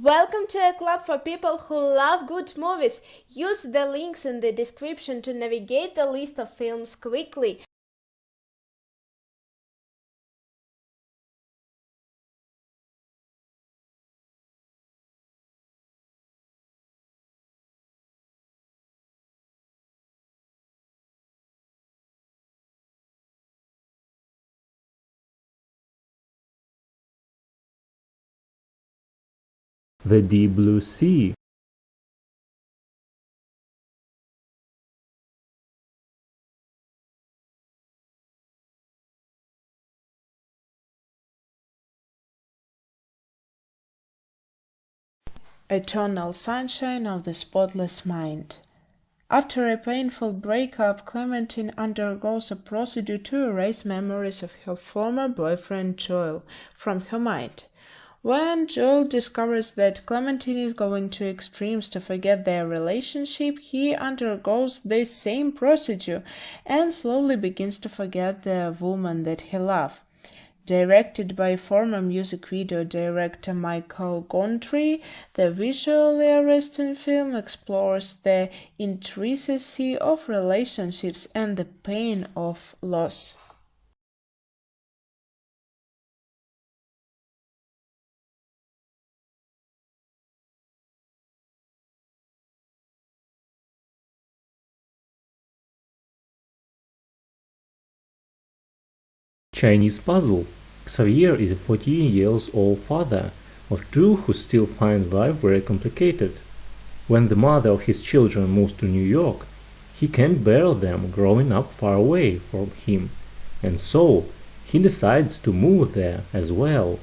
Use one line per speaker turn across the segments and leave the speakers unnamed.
Welcome to a club for people who love good movies. Use the links in the description to navigate the list of films quickly.
The Deep Blue Sea.
Eternal Sunshine of the Spotless Mind. After a painful breakup, Clementine undergoes a procedure to erase memories of her former boyfriend Joel from her mind. When Joel discovers that Clementine is going to extremes to forget their relationship, he undergoes the same procedure and slowly begins to forget the woman that he loved. Directed by former music video director Michael Gondry, the visually arresting film explores the intricacy of relationships and the pain of loss.
Chinese puzzle. Xavier is a 14 years old father of two who still finds life very complicated. When the mother of his children moves to New York, he can't bear them growing up far away from him, and so he decides to move there as well.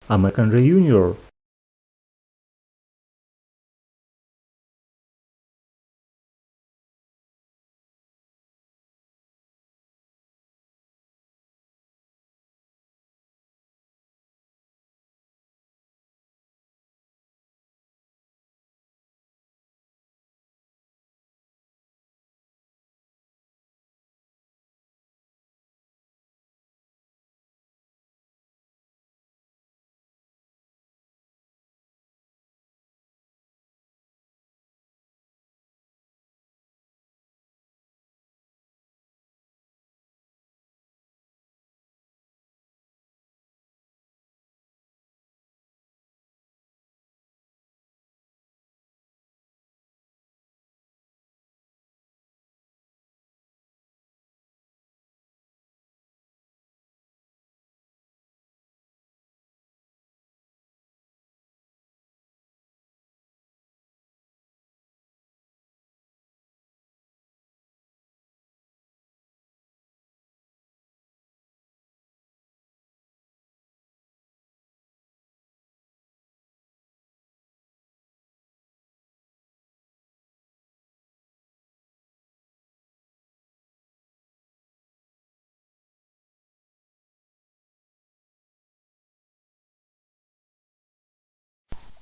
American Reunion.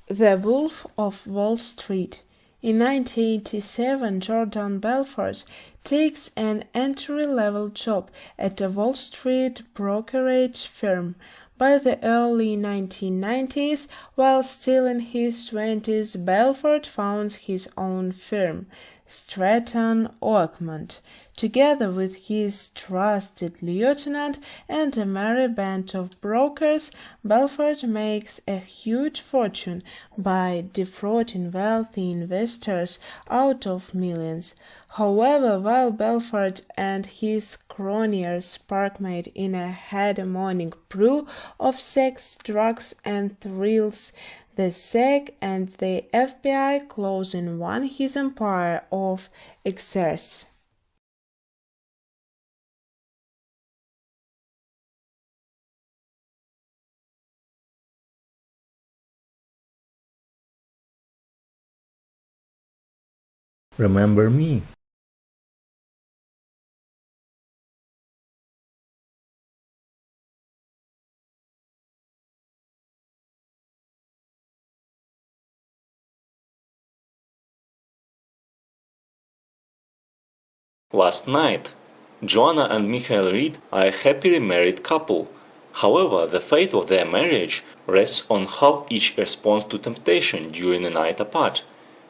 The Wolf of Wall Street. In 1987, Jordan Belfort takes an entry-level job at a Wall Street brokerage firm. By the early 1990s, while still in his 20s, Belfort founds his own firm, Stratton Oakmont. Together with his trusted lieutenant and a merry band of brokers, Belfort makes a huge fortune by defrauding wealthy investors out of millions. However, while Belfort and his cronies participate in a hegemonic brew of sex, drugs, and thrills, the SEC and the FBI close in on his empire of excess.
Remember Me. Last night, Joanna and Michael Reed are a happily married couple. However, the fate of their marriage rests on how each responds to temptation during a night apart.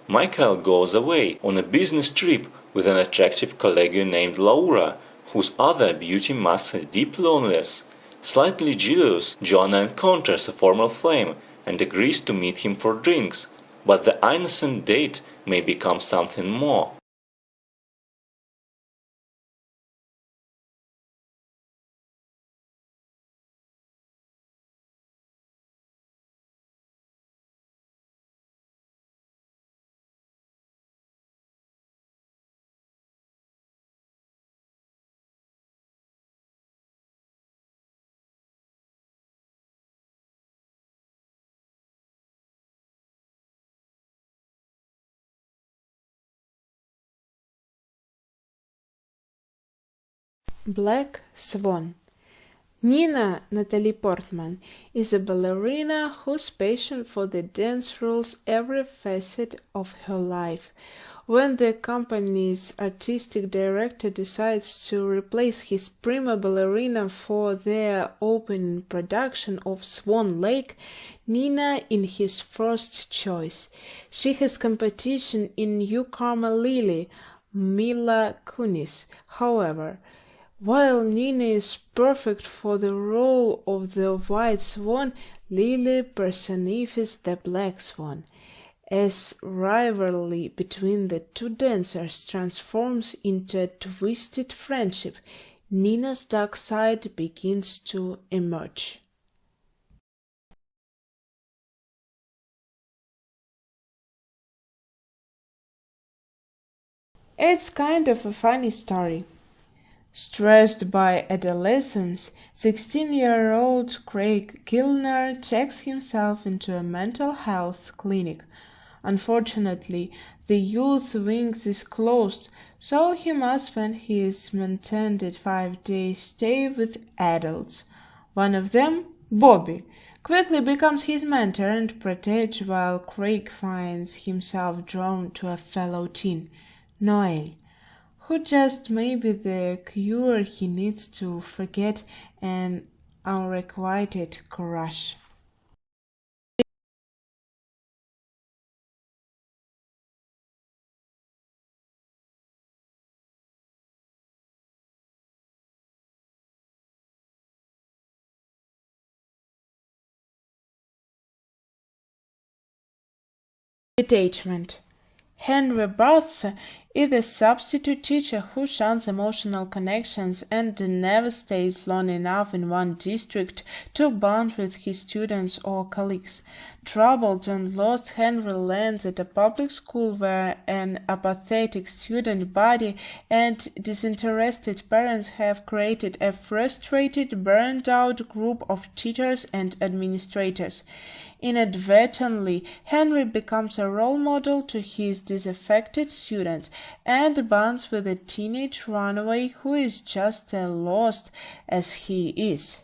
Michael goes away on a business trip with an attractive colleague named Laura, whose other beauty masks a deep loneliness. Slightly jealous, Joanna encounters a former flame and agrees to meet him for drinks, but the innocent date may become something more.
Black Swan. Nina Natalie Portman is a ballerina whose passion for the dance rules every facet of her life. When the company's artistic director decides to replace his prima ballerina for their opening production of Swan Lake, Nina is his first choice. She has competition in newcomer Lily, Mila Kunis, however. While Nina is perfect for the role of the White Swan, Lily personifies the Black Swan. As rivalry between the two dancers transforms into a twisted friendship, Nina's dark side begins to emerge. It's kind of a funny story. Stressed by adolescence, 16-year-old Craig Gilner checks himself into a mental health clinic. Unfortunately, the youth wing is closed, so he must spend his mandated 5-day stay with adults. One of them, Bobby, quickly becomes his mentor and protege while Craig finds himself drawn to a fellow teen, Noel, who just may be the cure he needs to forget an unrequited crush. Detachment. Henry Barthes is a substitute teacher who shuns emotional connections and never stays long enough in one district to bond with his students or colleagues. Troubled and lost, Henry lands at a public school where an apathetic student body and disinterested parents have created a frustrated, burned-out group of teachers and administrators. Inadvertently, Henry becomes a role model to his disaffected students and bonds with a teenage runaway who is just as lost as he is.